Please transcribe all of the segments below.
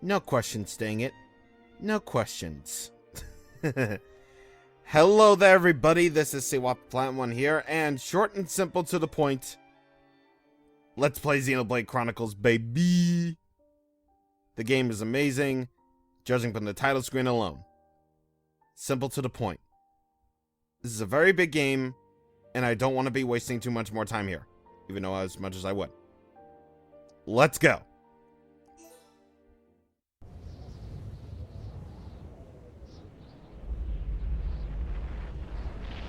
No questions, dang it. No questions. Hello there, everybody. This is Plant1 here, and short and simple to the point. Let's play Xenoblade Chronicles, baby. The game is amazing, judging from the title screen alone. Simple to the point. This is a very big game, and I don't want to be wasting too much more time here, even though as much as I would. Let's go.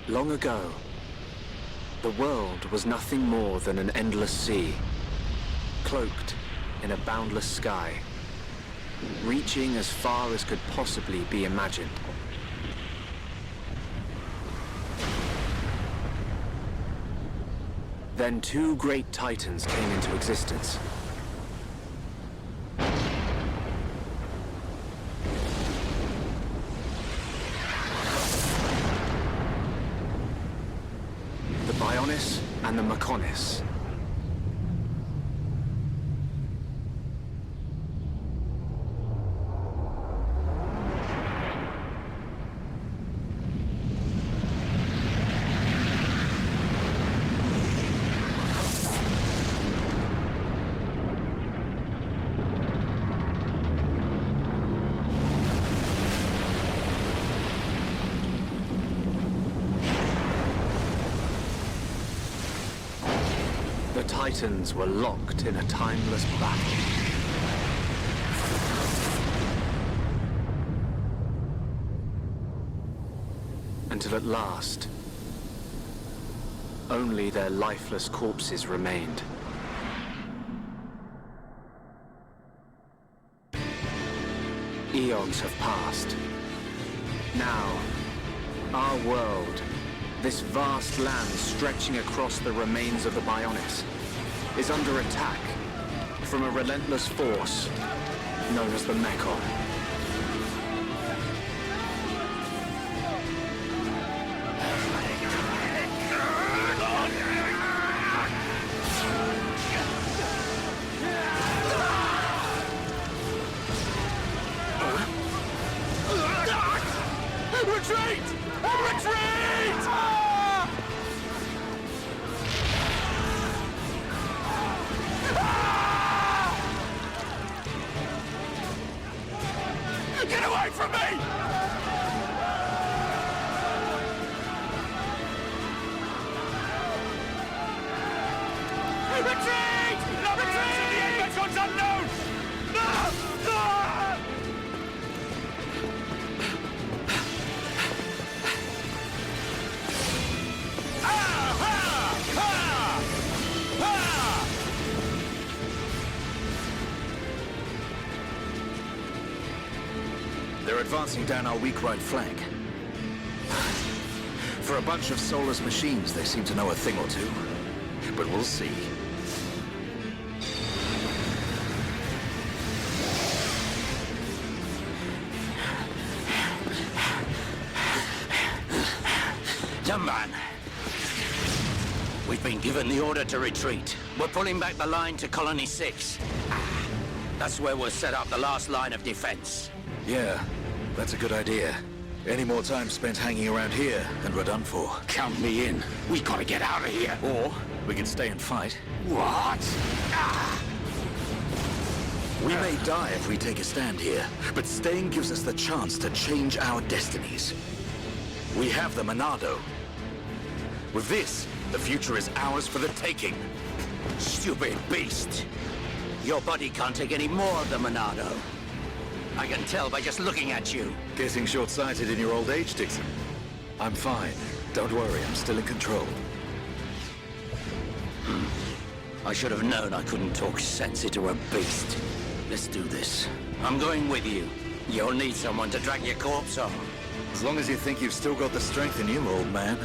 Long ago, the world was nothing more than an endless sea, cloaked in a boundless sky, reaching as far as could possibly be imagined. Then two great titans came into existence. The Bionis and the Mechonis. The Titans were locked in a timeless battle. Until at last, only their lifeless corpses remained. Eons have passed. Now, our world, this vast land stretching across the remains of the Bionis, is under attack from a relentless force known as the Mechon. Retreat! Retreat! Get away from me! Retreat! No, retreat! The Mecho's unknown! No! No! They're advancing down our weak right flank. For a bunch of soulless machines, they seem to know a thing or two. But we'll see. Young man, we've been given the order to retreat. We're pulling back the line to Colony 6. That's where we'll set up the last line of defense. Yeah, that's a good idea. Any more time spent hanging around here, and we're done for. Count me in. We gotta get out of here. Or we can stay and fight. What? We may die if we take a stand here, but staying gives us the chance to change our destinies. We have the Monado. With this, the future is ours for the taking. Stupid beast. Your body can't take any more of the Monado. I can tell by just looking at you. Getting short-sighted in your old age, Dixon. I'm fine. Don't worry, I'm still in control. I should have known I couldn't talk sense into a beast. Let's do this. I'm going with you. You'll need someone to drag your corpse on. As long as you think you've still got the strength in you, old man.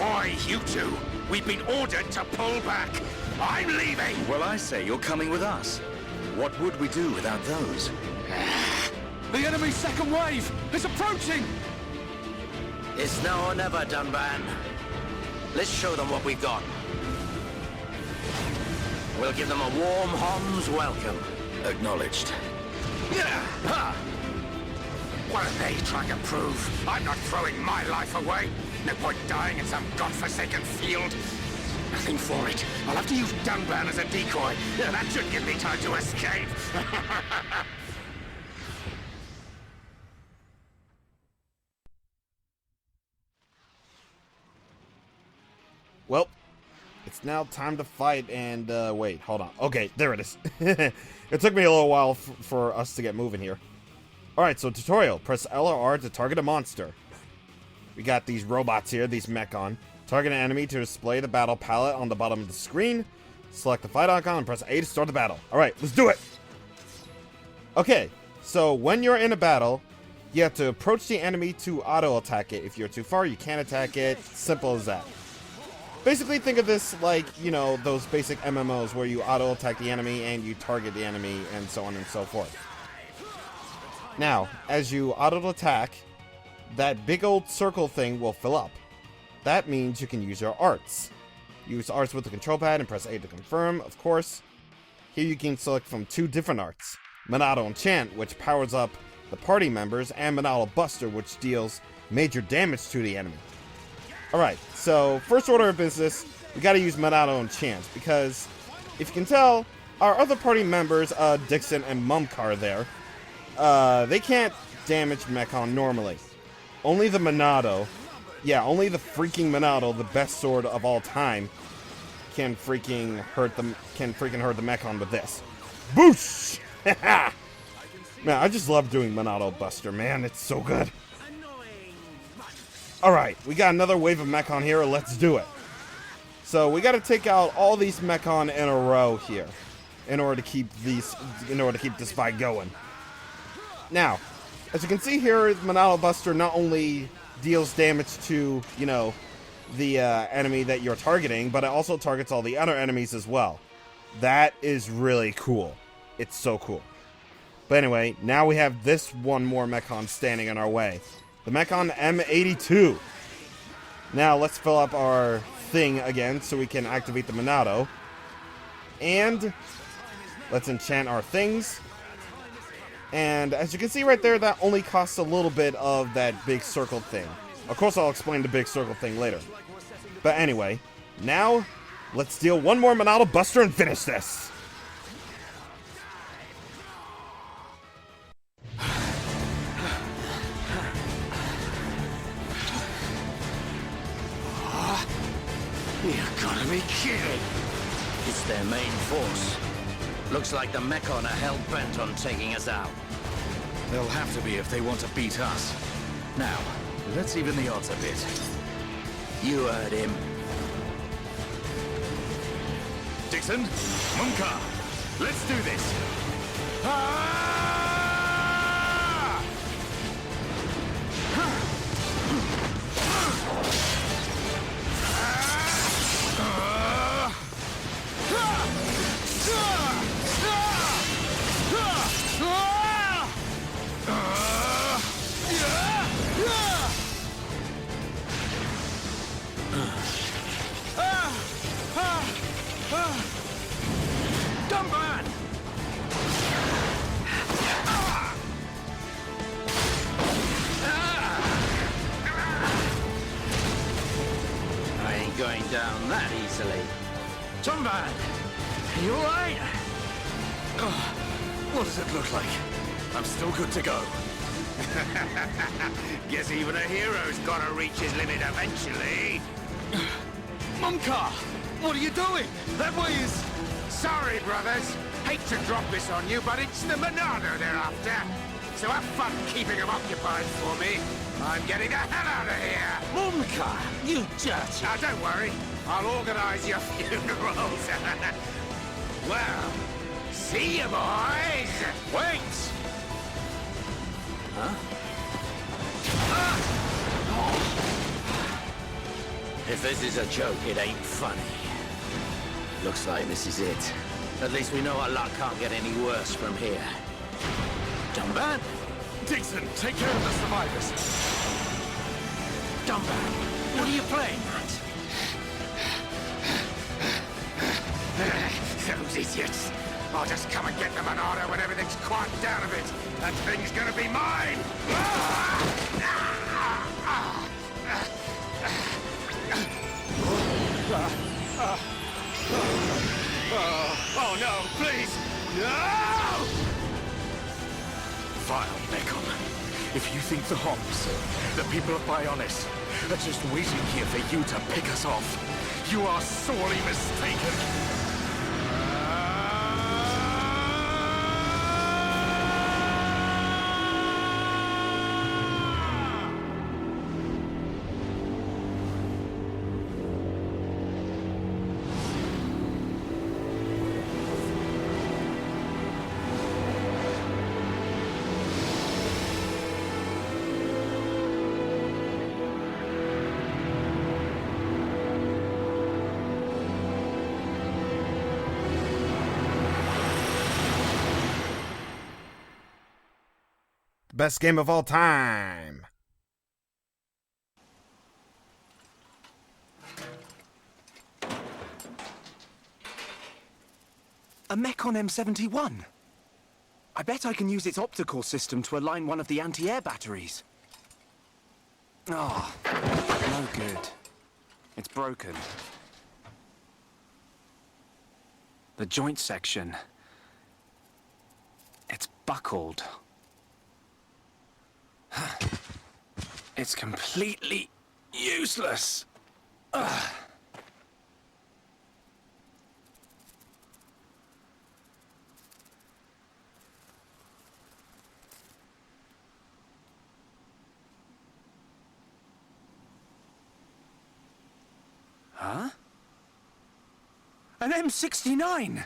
Oi, you two! We've been ordered to pull back! I'm leaving! Well, I say you're coming with us. What would we do without those? The enemy's second wave! It's approaching! It's now or never, Dunban. Let's show them what we've got. We'll give them a warm Hom's welcome. Acknowledged. What are they trying to prove? I'm not throwing my life away. No point dying in some godforsaken field. Nothing for it. I'll have to use Dunban as a decoy. Yeah, that should give me time to escape. Well, it's now time to fight, and, wait, hold on. Okay, there it is. It took me a little while for us to get moving here. Alright, so tutorial. Press L or R to target a monster. We got these robots here, these mechon. Target an enemy to display the battle palette on the bottom of the screen. Select the fight icon and press A to start the battle. Alright, let's do it! Okay, so when you're in a battle, you have to approach the enemy to auto-attack it. If you're too far, you can't attack it. Simple as that. Basically, think of this like, you know, those basic MMOs where you auto-attack the enemy and you target the enemy and so on and so forth. Now, as you auto-attack, that big old circle thing will fill up. That means you can use your arts. Use arts with the control pad and press A to confirm, of course. Here you can select from two different arts. Monado Enchant, which powers up the party members, and Monado Buster, which deals major damage to the enemy. Alright, so first order of business, we gotta use Monado Enchant, because if you can tell, our other party members, Dixon and Mumkar there, they can't damage Mechon normally. Only the Monado, yeah, only the freaking Monado, the best sword of all time, can freaking hurt the Mechon with this. Boosh! Man, I just love doing Monado Buster, man, it's so good. Alright, we got another wave of Mechon here, let's do it. So we gotta take out all these Mechon in a row here in order to keep this fight going. Now, as you can see here, Monado Buster not only deals damage to, you know, the enemy that you're targeting, but it also targets all the other enemies as well. That is really cool. It's so cool. But anyway, now we have this one more Mechon standing in our way. The Mechon M82. Now let's fill up our thing again so we can activate the Monado. And let's enchant our things. And as you can see right there, that only costs a little bit of that big circle thing. Of course, I'll explain the big circle thing later. But anyway, now let's deal one more Monado Buster and finish this. You gotta be kidding! It's their main force. Looks like the Mechon are hell-bent on taking us out. They'll have to be if they want to beat us. Now, let's even the odds a bit. You heard him. Dixon, Munka, let's do this. Going down that easily. Tomban, you alright? What does it look like? I'm still good to go. Guess even a hero's gotta reach his limit eventually. Mumka, what are you doing? That way is... Sorry, brothers. Hate to drop this on you, but it's the Monado they're after. So have fun keeping them occupied for me. I'm getting the hell out of here! Mumka, you dirty... Now, don't worry. I'll organize your funerals. Well, see you, boys! Wait! Huh? If this is a joke, it ain't funny. Looks like this is it. At least we know our luck can't get any worse from here. Dumban? Dixon, take care of the survivors. Dumban, what are you playing at? Those idiots. I'll just come and get the Monado when everything's quieted down a bit. That thing's gonna be mine! Oh no, please! No! Vile Mechon. If you think the Homs, the people of Bionis, are just waiting here for you to pick us off, you are sorely mistaken. Best game of all time. A Mechon M71. I bet I can use its optical system to align one of the anti-air batteries. Ah, no good. It's broken. The joint section. It's buckled. It's completely useless. Ugh. Huh? An M69!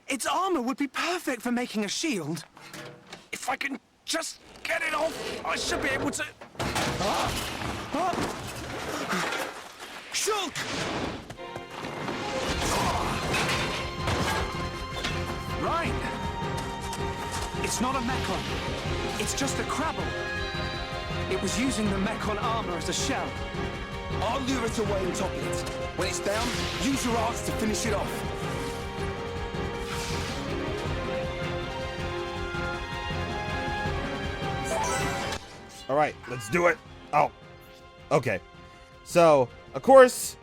Its armor would be perfect for making a shield. If I can just get it off, I should be able to... Shulk! Rhine! It's not a Mechon. It's just a Crabble. It was using the Mechon armor as a shell. I'll lure it away and topple it. When it's down, use your arts to finish it off. Alright, let's do it. Oh, okay. So, of course,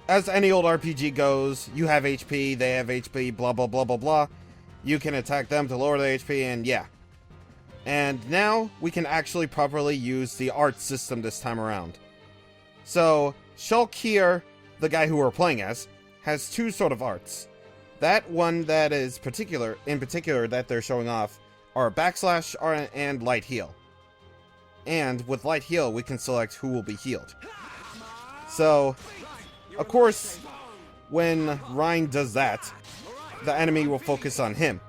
as any old RPG goes, you have HP, they have HP, blah, blah, blah, blah, blah. You can attack them to lower the HP, and yeah. And now, we can actually properly use the art system this time around. So, Shulk here, the guy who we're playing as, has two sort of arts. That one that is in particular that they're showing off are backslash and light heal. And with light heal, we can select who will be healed. So, of course, when Rhine does that, the enemy will focus on him.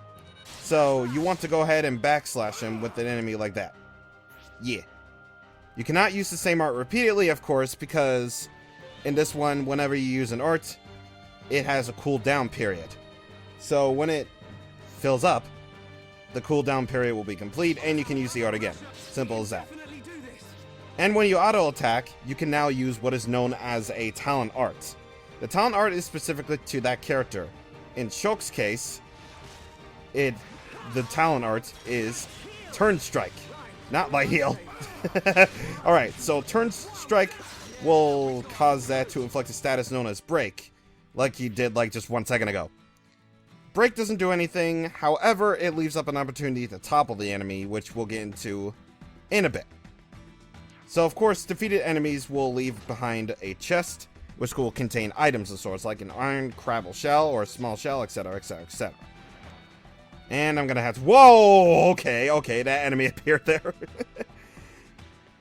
So, you want to go ahead and backslash him with an enemy like that. Yeah. You cannot use the same art repeatedly, of course, because in this one, whenever you use an art, it has a cooldown period. So, when it fills up, the cooldown period will be complete, and you can use the art again. Simple as that. And when you auto attack, you can now use what is known as a talent art. The talent art is specifically to that character. In Shulk's case, the talent art is Turn Strike, not Light Heal. Alright, so Turn Strike will cause that to inflict a status known as Break, like he did like just 1 second ago. Break doesn't do anything, however, it leaves up an opportunity to topple the enemy, which we'll get into in a bit. So, of course, defeated enemies will leave behind a chest, which will contain items of sorts, like an iron Crabble shell or a small shell, etc., etc., etc. And I'm gonna have to... Whoa! Okay, that enemy appeared there.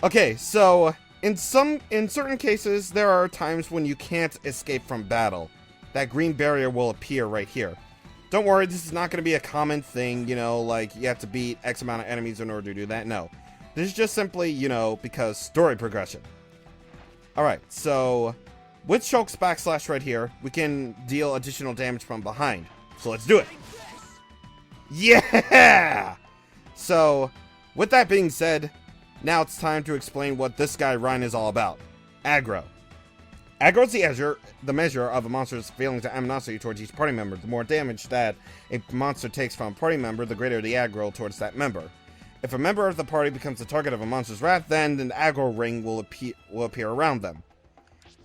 Okay, so, in certain cases, there are times when you can't escape from battle. That green barrier will appear right here. Don't worry, this is not gonna be a common thing, you know, like, you have to beat X amount of enemies in order to do that. No. This is just simply, you know, because story progression. Alright, so with Shulk's backslash right here, we can deal additional damage from behind. So let's do it. Yeah! So, with that being said, now it's time to explain what this guy Rhine is all about. Aggro. Aggro is the measure of a monster's feelings of animosity towards each party member. The more damage that a monster takes from a party member, the greater the aggro towards that member. If a member of the party becomes the target of a monster's wrath, then an aggro ring will appear around them.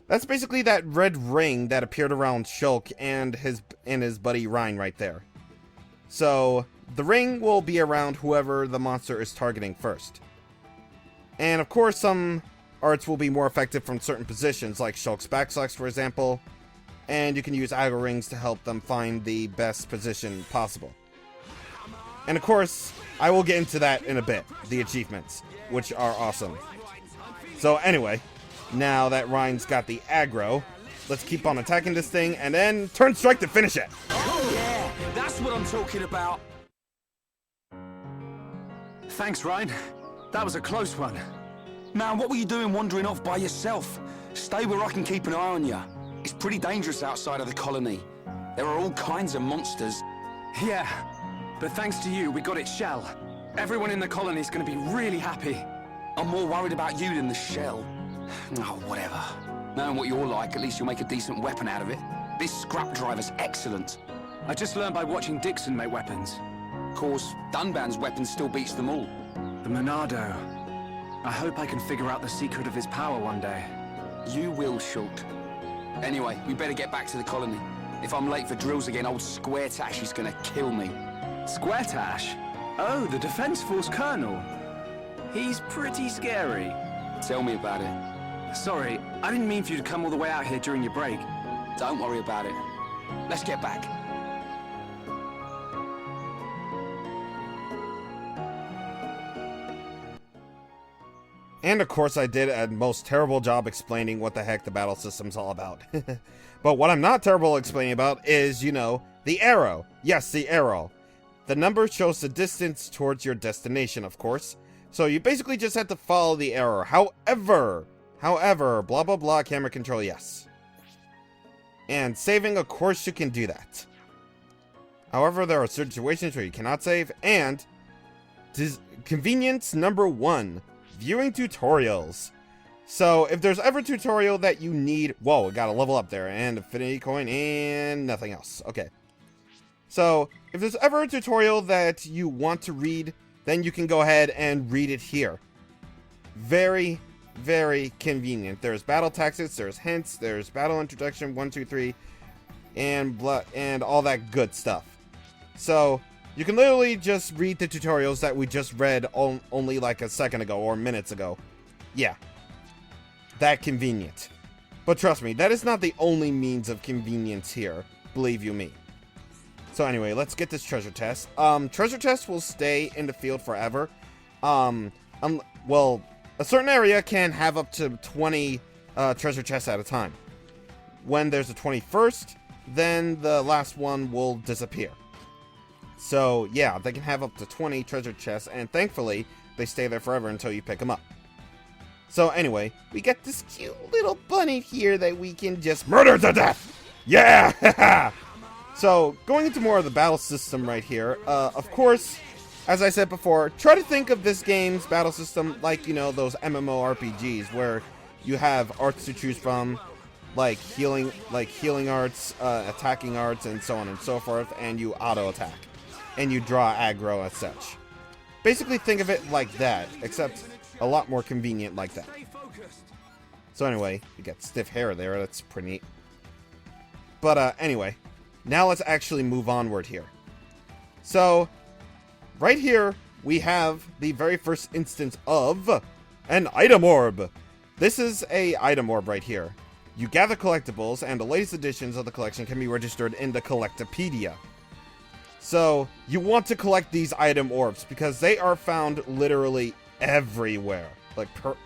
That's basically that red ring that appeared around Shulk and his buddy Ryan right there. So, the ring will be around whoever the monster is targeting first. And of course, some arts will be more effective from certain positions, like Shulk's backslash, for example. And you can use aggro rings to help them find the best position possible. And of course, I will get into that in a bit, the achievements, which are awesome. So anyway, now that Ryan's got the aggro, let's keep on attacking this thing, and then turn strike to finish it. Oh yeah, that's what I'm talking about. Thanks, Ryan. That was a close one. Man, what were you doing wandering off by yourself? Stay where I can keep an eye on you. It's pretty dangerous outside of the colony. There are all kinds of monsters. Yeah, but thanks to you, we got its shell. Everyone in the colony's gonna be really happy. I'm more worried about you than the shell. Oh, whatever. Knowing what you're like, at least you'll make a decent weapon out of it. This scrap driver's excellent. I just learned by watching Dixon make weapons. Of course, Dunban's weapon still beats them all. The Monado. I hope I can figure out the secret of his power one day. You will, Shulk. Anyway, we better get back to the colony. If I'm late for drills again, old Square Tash is gonna kill me. Square Tash? Oh, the Defense Force Colonel. He's pretty scary. Tell me about it. Sorry, I didn't mean for you to come all the way out here during your break. Don't worry about it. Let's get back. And of course I did a most terrible job explaining what the heck the battle system's all about. But what I'm not terrible explaining about is, you know, the arrow. Yes, the arrow. The number shows the distance towards your destination, of course. So you basically just have to follow the arrow. However, blah blah blah, camera control, yes. And saving, of course you can do that. However, there are situations where you cannot save, and convenience number 1. Viewing tutorials. So, if there's ever a tutorial that you need... Whoa, we got a level up there, and affinity coin, and nothing else. Okay. So, if there's ever a tutorial that you want to read, then you can go ahead and read it here. Very, very convenient. There's battle tactics, there's hints, there's battle introduction, 1, 2, 3, and all that good stuff. So... you can literally just read the tutorials that we just read only like a second ago or minutes ago. Yeah. That convenient. But trust me, that is not the only means of convenience here. Believe you me. So anyway, let's get this treasure chest. Treasure chest will stay in the field forever. Well, a certain area can have up to 20 treasure chests at a time. When there's a 21st, then the last one will disappear. So, yeah, they can have up to 20 treasure chests, and thankfully, they stay there forever until you pick them up. So, anyway, we got this cute little bunny here that we can just murder to death! Yeah! So, going into more of the battle system right here, of course, as I said before, try to think of this game's battle system like, you know, those MMORPGs, where you have arts to choose from, like healing arts, attacking arts, and so on and so forth, and you auto-attack. And you draw aggro as such. Basically think of it like that, except a lot more convenient like that. So anyway, you got stiff hair there, that's pretty neat. But anyway, now let's actually move onward here. So, right here, we have the very first instance of an item orb. This is a item orb right here. You gather collectibles, and the latest editions of the collection can be registered in the Collectopedia. So, you want to collect these item orbs because they are found literally everywhere.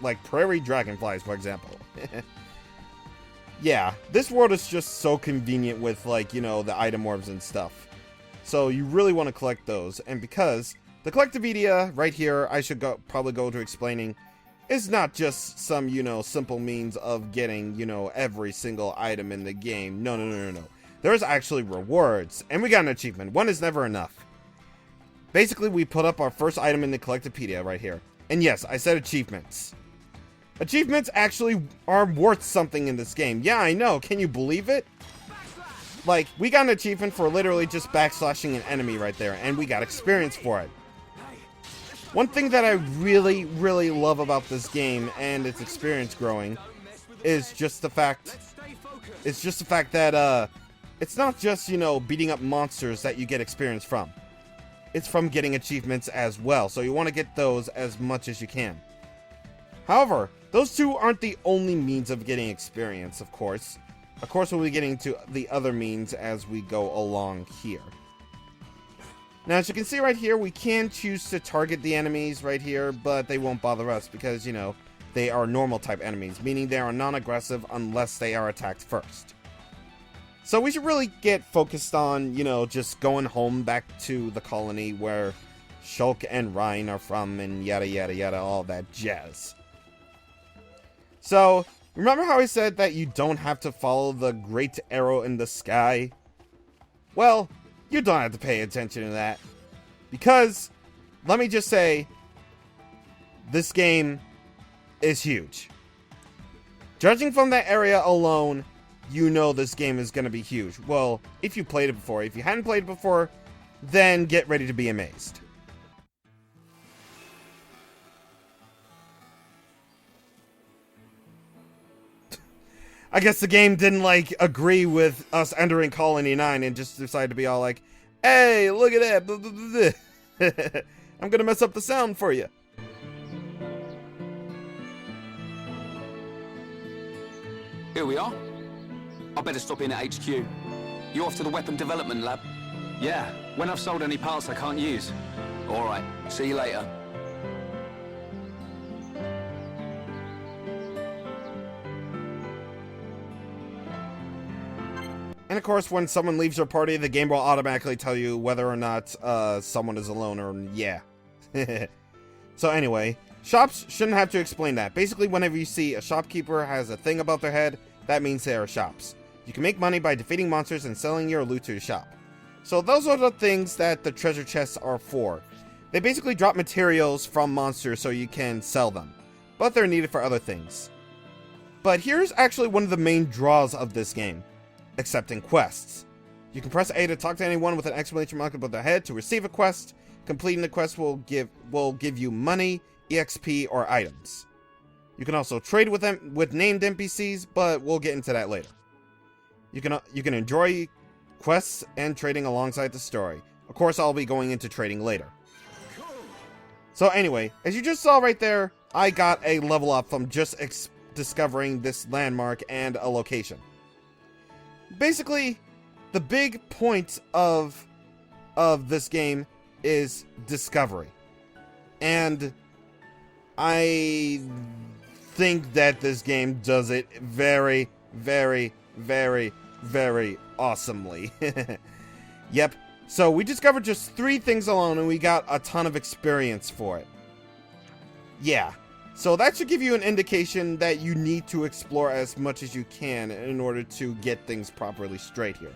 Like prairie dragonflies, for example. Yeah, this world is just so convenient with, like, you know, the item orbs and stuff. So, you really want to collect those. And because the Collectopedia right here, I should probably go to explaining, is not just some, you know, simple means of getting, you know, every single item in the game. No. There's actually rewards, and we got an achievement. One is never enough. Basically, we put up our first item in the Collectopedia right here. And yes, I said achievements. Achievements actually are worth something in this game. Yeah, I know. Can you believe it? Like, we got an achievement for literally just backslashing an enemy right there, and we got experience for it. One thing that I really, really love about this game and its experience growing is just the fact... It's just the fact that, it's not just, you know, beating up monsters that you get experience from. It's from getting achievements as well, so you want to get those as much as you can. However, those two aren't the only means of getting experience, of course. Of course, we'll be getting to the other means as we go along here. Now, as you can see right here, we can choose to target the enemies right here, but they won't bother us because, you know, they are normal type enemies, meaning they are non-aggressive unless they are attacked first. So we should really get focused on, you know, just going home back to the colony where Shulk and Ryan are from and yada yada yada, all that jazz. So, remember how I said that you don't have to follow the great arrow in the sky? Well, you don't have to pay attention to that. Because, let me just say, this game is huge. Judging from that area alone, you know this game is going to be huge. Well, if you played it before. If you hadn't played it before, then get ready to be amazed. I guess the game didn't, like, agree with us entering Colony 9 and just decided to be all like, hey, look at that. Blah, blah, blah, blah. I'm going to mess up the sound for you. Here we are. I better stop in at HQ. You off to the weapon development lab? Yeah, when I've sold any parts I can't use. All right. See you later. And of course, when someone leaves your party, the game will automatically tell you whether or not someone is alone or yeah. So anyway, shops shouldn't have to explain that. Basically, whenever you see a shopkeeper has a thing above their head, that means they are shops. You can make money by defeating monsters and selling your loot to the shop. So those are the things that the treasure chests are for. They basically drop materials from monsters so you can sell them, but they're needed for other things. But here's actually one of the main draws of this game: accepting quests. You can press A to talk to anyone with an exclamation mark above their head to receive a quest. Completing the quest will give you money, EXP, or items. You can also trade with them with named NPCs, but we'll get into that later. You can enjoy quests and trading alongside the story. Of course, I'll be going into trading later. So anyway, as you just saw right there, I got a level up from just discovering this landmark and a location. Basically, the big point of this game is discovery. And I think that this game does it very, very, very, very awesomely. Yep. So we discovered just 3 things alone and we got a ton of experience for it. Yeah. So that should give you an indication that you need to explore as much as you can in order to get things properly straight here.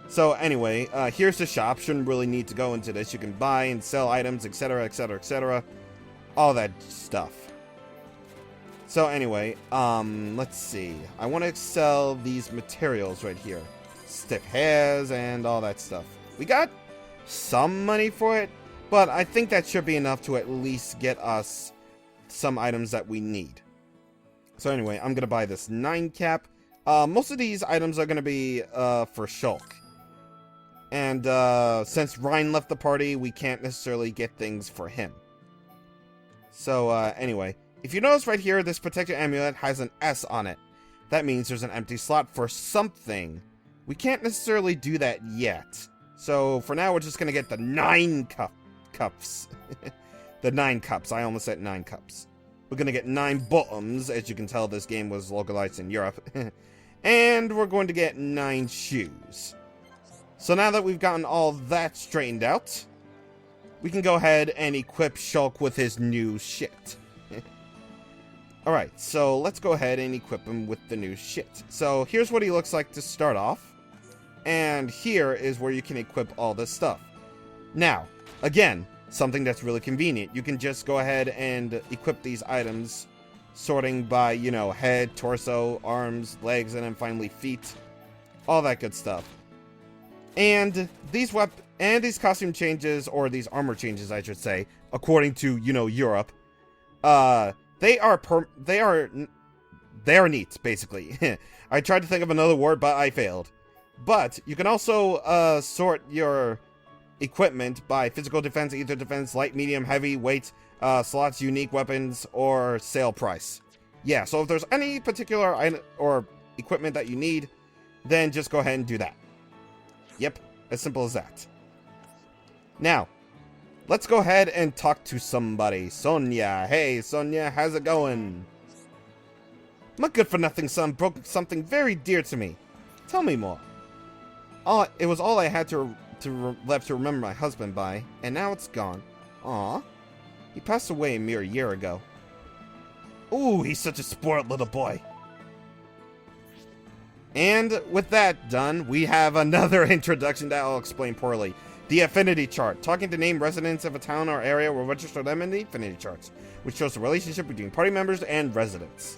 So anyway, here's the shop. Shouldn't really need to go into this. You can buy and sell items, etc, etc, etc. All that stuff. So anyway, let's see. I want to sell these materials right here. Stiff hairs and all that stuff. We got some money for it, but I think that should be enough to at least get us some items that we need. So anyway, I'm going to buy this 9 cap. Most of these items are going to be for Shulk. And since Ryan left the party, we can't necessarily get things for him. So anyway, if you notice right here, this protector amulet has an S on it. That means there's an empty slot for something. We can't necessarily do that yet. So for now, we're just going to get the 9 cups. The 9 cups. I almost said 9 cups. We're going to get 9 bottoms. As you can tell, this game was localized in Europe. And we're going to get 9 shoes. So now that we've gotten all that straightened out, we can go ahead and equip Shulk with his new shit. Alright, so let's go ahead and equip him with the new shit. So here's what he looks like to start off. And here is where you can equip all this stuff. Now, again, something that's really convenient. You can just go ahead and equip these items sorting by, you know, head, torso, arms, legs, and then finally feet. All that good stuff. And these costume changes, or these armor changes, I should say, according to, you know, Europe, they are neat, basically. I tried to think of another word, but I failed. But you can also sort your equipment by physical defense, ether defense, light, medium, heavy, weight, slots, unique weapons, or sale price. Yeah, so if there's any particular item or equipment that you need, then just go ahead and do that. Yep, as simple as that. Now, let's go ahead and talk to somebody. Sonia. Hey, Sonia, how's it going? My good-for-nothing son broke something very dear to me. Tell me more. It was all I had left to remember my husband by, and now it's gone. Aw. He passed away a mere year ago. Ooh, he's such a spoiled little boy. And with that done, we have another introduction that I'll explain poorly. The affinity chart. Talking to named residents of a town or area will register them in the affinity charts, which shows the relationship between party members and residents.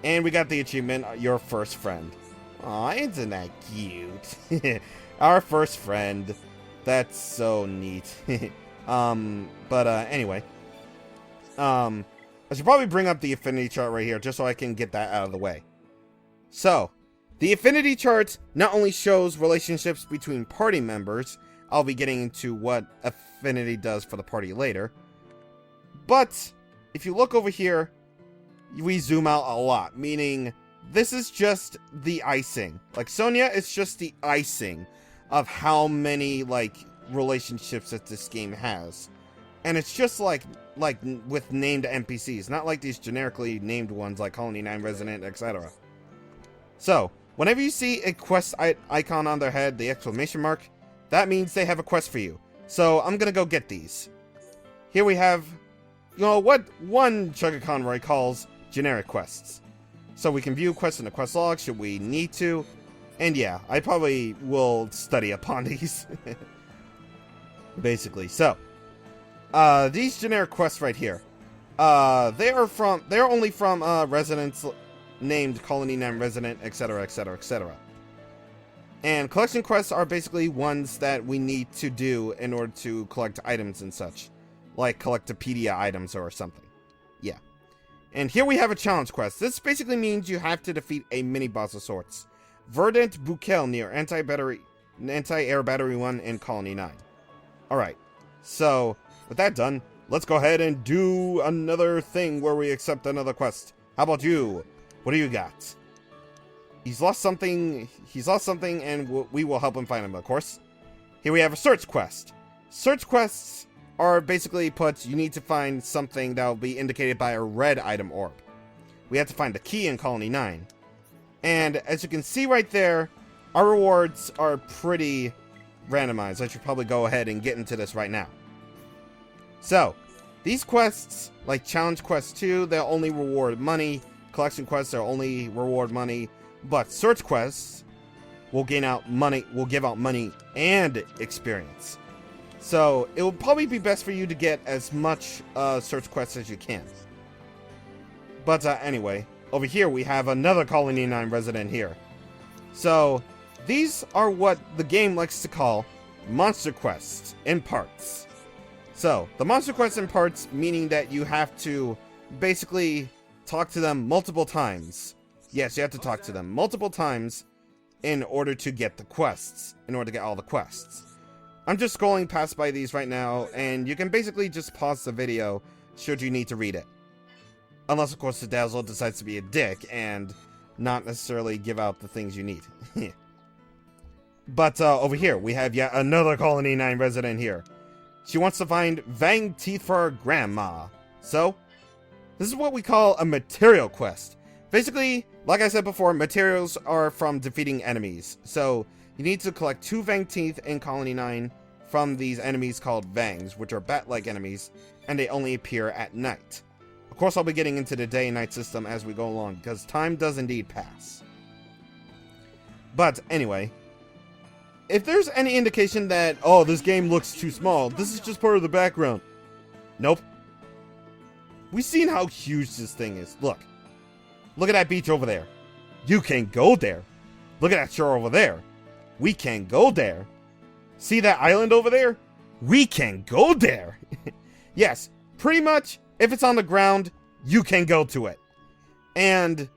And we got the achievement, your first friend. Aw, isn't that cute? Our first friend. That's so neat. Anyway. I should probably bring up the affinity chart right here, just so I can get that out of the way. So, the affinity chart not only shows relationships between party members, I'll be getting into what affinity does for the party later, but if you look over here, we zoom out a lot, meaning this is just the icing. Like, Sonia is just the icing of how many, like, relationships that this game has. And it's just like with named NPCs, not like these generically named ones like Colony 9 Resident, etc. So, whenever you see a quest icon on their head, the exclamation mark, that means they have a quest for you. So, I'm gonna go get these. Here we have, you know, what one Chuggaaconroy calls generic quests. So we can view quests in the quest log should we need to. And yeah, I probably will study upon these. Basically, so. These generic quests right here. They're only from residents named Colony 9 Resident, etc, etc, etc. And collection quests are basically ones that we need to do in order to collect items and such. Like Collectopedia items or something. Yeah. And here we have a challenge quest. This basically means you have to defeat a mini-boss of sorts. Verdant Bukel near Anti-Air Battery 1 in Colony 9. Alright. So, with that done, let's go ahead and do another thing where we accept another quest. How about you? What do you got? He's lost something, and we will help him find him, of course. Here we have a search quest. Search quests are basically you need to find something that will be indicated by a red item orb. We have to find the key in Colony 9. And as you can see right there, our rewards are pretty randomized. I should probably go ahead and get into this right now. So, these quests, like Challenge Quest 2, they'll only reward money. Collection quests, they'll only reward money. But search quests will give out money and experience. So, it will probably be best for you to get as much search quests as you can. But anyway, over here we have another Colony 9 resident here. So, these are what the game likes to call monster quests in parts. So, the monster quests in parts, meaning that you have to basically talk to them multiple times. Yes, you have to talk to them multiple times in order to get the quests, in order to get all the quests. I'm just scrolling past by these right now, and you can basically just pause the video should you need to read it. Unless, of course, the DAZZLE decides to be a dick and not necessarily give out the things you need. But over here, we have yet another Colony 9 resident here. She wants to find Vang teeth for her grandma. So, this is what we call a material quest. Basically, like I said before, materials are from defeating enemies. So, you need to collect 2 Vang teeth in Colony 9 from these enemies called Vangs, which are bat-like enemies, and they only appear at night. Of course, I'll be getting into the day and night system as we go along, because time does indeed pass. But, anyway, if there's any indication that, oh, this game looks too small, this is just part of the background. Nope. We've seen how huge this thing is. Look. Look at that beach over there. You can go there. Look at that shore over there. We can go there. See that island over there? We can go there. Yes, pretty much, if it's on the ground, you can go to it. And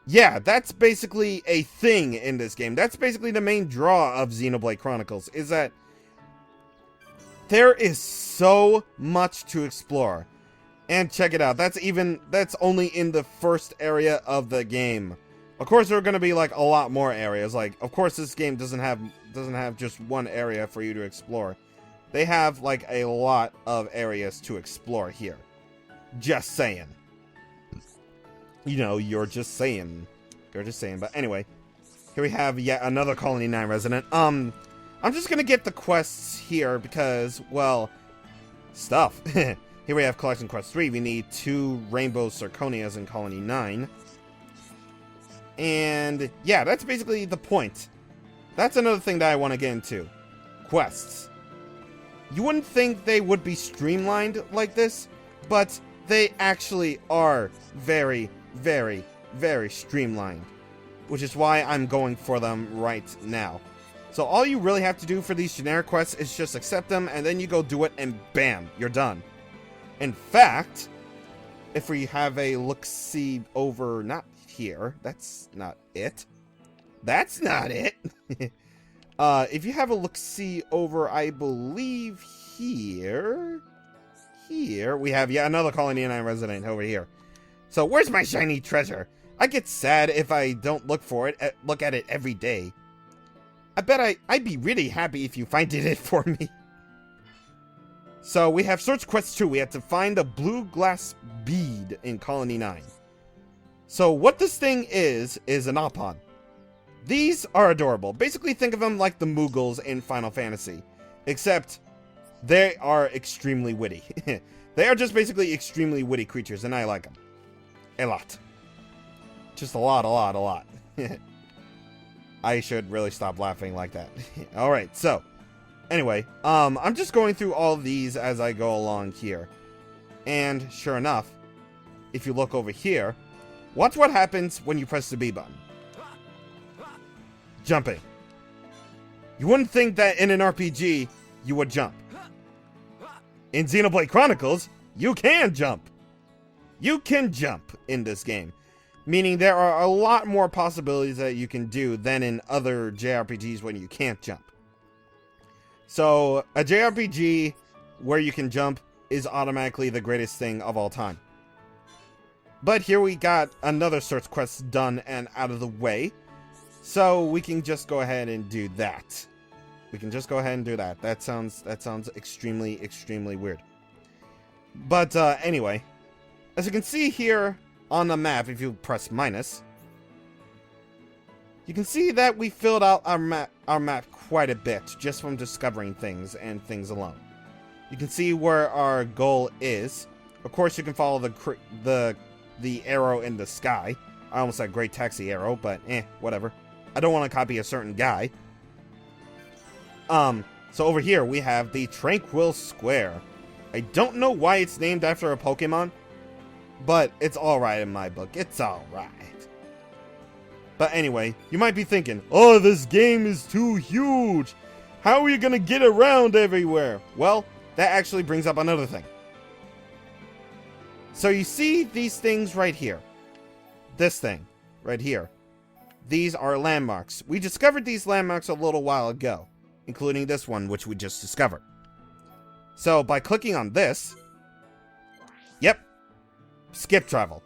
yeah, that's basically a thing in this game. That's basically the main draw of Xenoblade Chronicles, is that there is so much to explore. And check it out, that's only in the first area of the game. Of course, there are going to be like a lot more areas. Like, of course, this game doesn't have just one area for you to explore. They have like a lot of areas to explore here. Just saying. You know, you're just saying. You're just saying. But anyway, here we have yet another Colony 9 resident. I'm just gonna get the quests here because, well, stuff. Here we have Collection Quest 3. We need 2 Rainbow Zirconias in Colony 9. And yeah, that's basically the point. That's another thing that I want to get into. Quests. You wouldn't think they would be streamlined like this, but they actually are very, very, very streamlined. Which is why I'm going for them right now. So all you really have to do for these generic quests is just accept them, and then you go do it, and bam, you're done. In fact, if we have a look-see over, not here, that's not it. That's not it. If you have a look-see over, I believe here, we have yet another Colony 9 resident over here. So where's my shiny treasure? I get sad if I don't look for it, look at it every day. I bet I'd be really happy if you finded it for me. So we have Search Quest 2. We have to find a blue glass bead in Colony 9. So what this thing is an Oppon. These are adorable. Basically think of them like the Moogles in Final Fantasy. Except they are extremely witty. They are just basically extremely witty creatures, and I like them. A lot. Just a lot. I should really stop laughing like that. Alright, so anyway, I'm just going through all of these as I go along here. And sure enough, if you look over here, watch what happens when you press the B button. Jumping. You wouldn't think that in an RPG you would jump. In Xenoblade Chronicles, you can jump. You can jump in this game. Meaning there are a lot more possibilities that you can do than in other JRPGs when you can't jump. So, a JRPG where you can jump is automatically the greatest thing of all time. But here we got another search quest done and out of the way. So, we can just go ahead and do that. That sounds extremely, extremely weird. But, anyway. As you can see here on the map, if you press minus, you can see that we filled out our map quite a bit just from discovering things and things alone. You can see where our goal is. Of course, you can follow the arrow in the sky. I almost said Great Taxi Arrow, but whatever. I don't want to copy a certain guy. So over here we have the Tranquil Square. I don't know why it's named after a Pokemon, but it's alright in my book. It's alright. But anyway, you might be thinking, oh, this game is too huge. How are you gonna get around everywhere? Well, that actually brings up another thing. So you see these things right here. This thing right here. These are landmarks. We discovered these landmarks a little while ago, including this one, which we just discovered. So by clicking on this, yep, skip travel.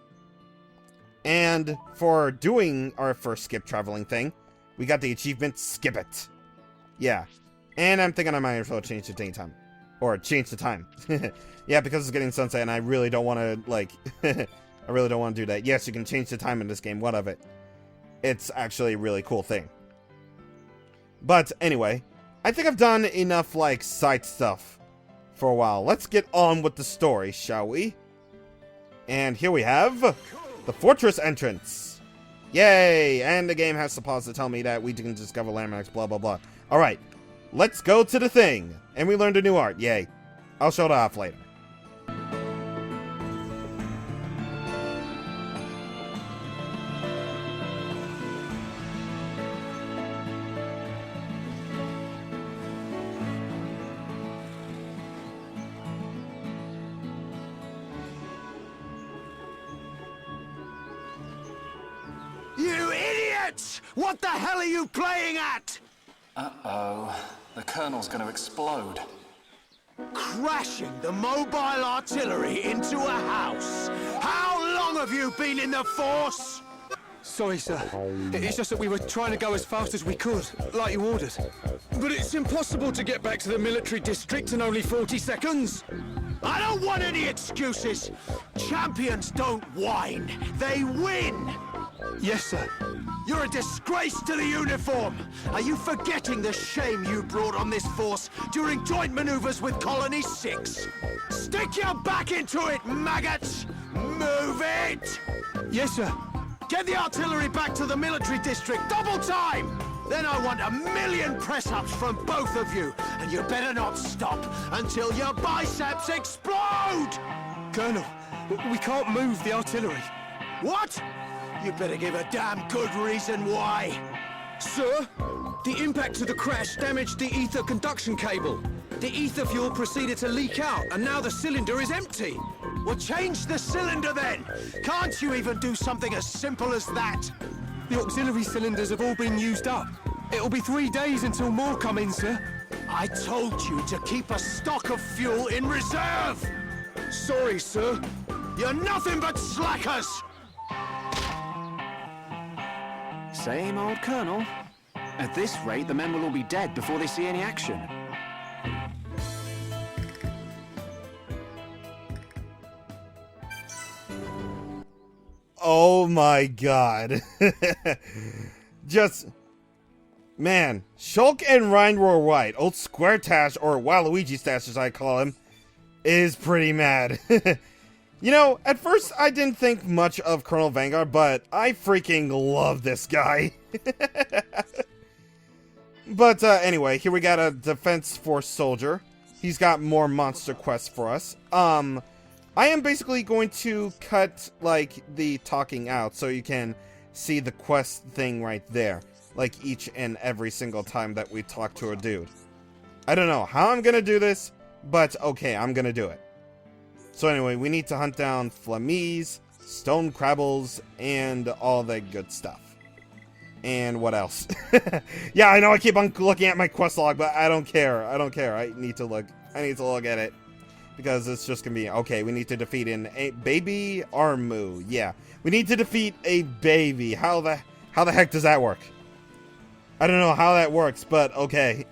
And for doing our first skip traveling thing, we got the achievement Skip It. Yeah. And I'm thinking I might as well change the daytime. Or change the time. Yeah, because it's getting sunset and I really don't want to, like, I really don't want to do that. Yes, you can change the time in this game. What of it? It's actually a really cool thing. But anyway, I think I've done enough, like, side stuff for a while. Let's get on with the story, shall we? And here we have the fortress entrance. Yay! And the game has to pause to tell me that we can discover landmarks, blah, blah, blah. Alright, let's go to the thing. And we learned a new art. Yay. I'll show it off later. Maggots! What the hell are you playing at? Uh-oh. The Colonel's gonna explode. Crashing the mobile artillery into a house. How long have you been in the Force? Sorry, sir. It's just that we were trying to go as fast as we could, like you ordered. But it's impossible to get back to the military district in only 40 seconds. I don't want any excuses. Champions don't whine, they win. Yes, sir. You're a disgrace to the uniform. Are you forgetting the shame you brought on this force during joint maneuvers with Colony 6? Stick your back into it, maggots! Move it! Yes, sir. Get the artillery back to the military district, double time! Then I want 1,000,000 press-ups from both of you, and you better not stop until your biceps explode! Colonel, we can't move the artillery. What? You better give a damn good reason why. Sir, the impact of the crash damaged the ether conduction cable. The ether fuel proceeded to leak out, and now the cylinder is empty. Well, change the cylinder then! Can't you even do something as simple as that? The auxiliary cylinders have all been used up. It'll be 3 days until more come in, sir. I told you to keep a stock of fuel in reserve! Sorry, sir. You're nothing but slackers! Same old Colonel. At this rate, the men will all be dead before they see any action. Oh my god. Just... Man, Shulk and Ryan were right. Old Square Tash, or Waluigi Stash as I call him, is pretty mad. You know, at first I didn't think much of Colonel Vanguard, but I freaking love this guy. But anyway, here we got a Defense Force soldier. He's got more monster quests for us. I am basically going to cut, like, the talking out so you can see the quest thing right there. Like, each and every single time that we talk to a dude. I don't know how I'm gonna do this, but okay, I'm gonna do it. So anyway, we need to hunt down Flamies, Stone Crabbles, and all that good stuff. And what else? Yeah, I know I keep on looking at my quest log, but I don't care. I don't care. I need to look at it. Because it's just gonna be, okay, we need to defeat a baby Armu. Yeah, we need to defeat a baby. How the heck does that work? I don't know how that works, but okay.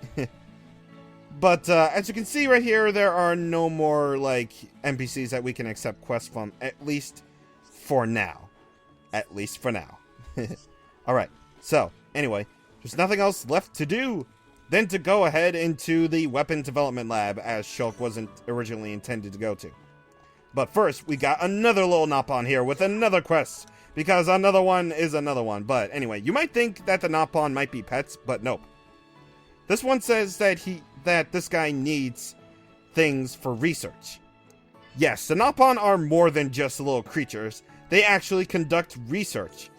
But as you can see right here, there are no more, like, NPCs that we can accept quests from, at least for now. At least for now. Alright, so, anyway, there's nothing else left to do than to go ahead into the weapon development lab, as Shulk wasn't originally intended to go to. But first, we got another little Nopon here with another quest, because another one is another one. But anyway, you might think that the Nopon might be pets, but nope. This one says that this guy needs things for research. Yes, the Nopon are more than just little creatures. They actually conduct research.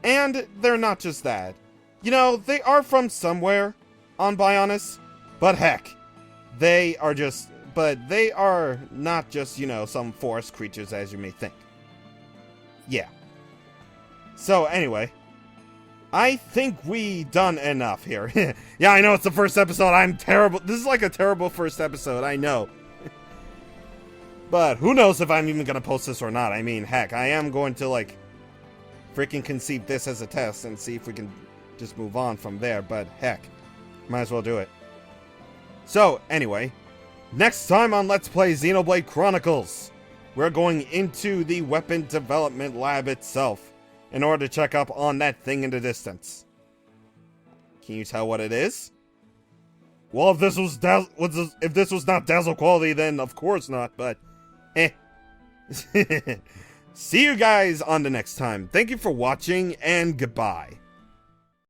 And they're not just that. You know, they are from somewhere on Bionis, but heck, they are not just, you know, some forest creatures as you may think. Yeah. So anyway, I think we done enough here. Yeah, I know it's the first episode. I'm terrible. This is like a terrible first episode, I know. But who knows if I'm even going to post this or not. I mean, heck, I am going to, like, freaking conceive this as a test and see if we can just move on from there. But heck, might as well do it. So, anyway, next time on Let's Play Xenoblade Chronicles, we're going into the weapon development lab itself in order to check up on that thing in the distance. Can you tell what it is? Well, if this was not Dazzle quality, then of course not, but See you guys on the next time. Thank you for watching, and goodbye.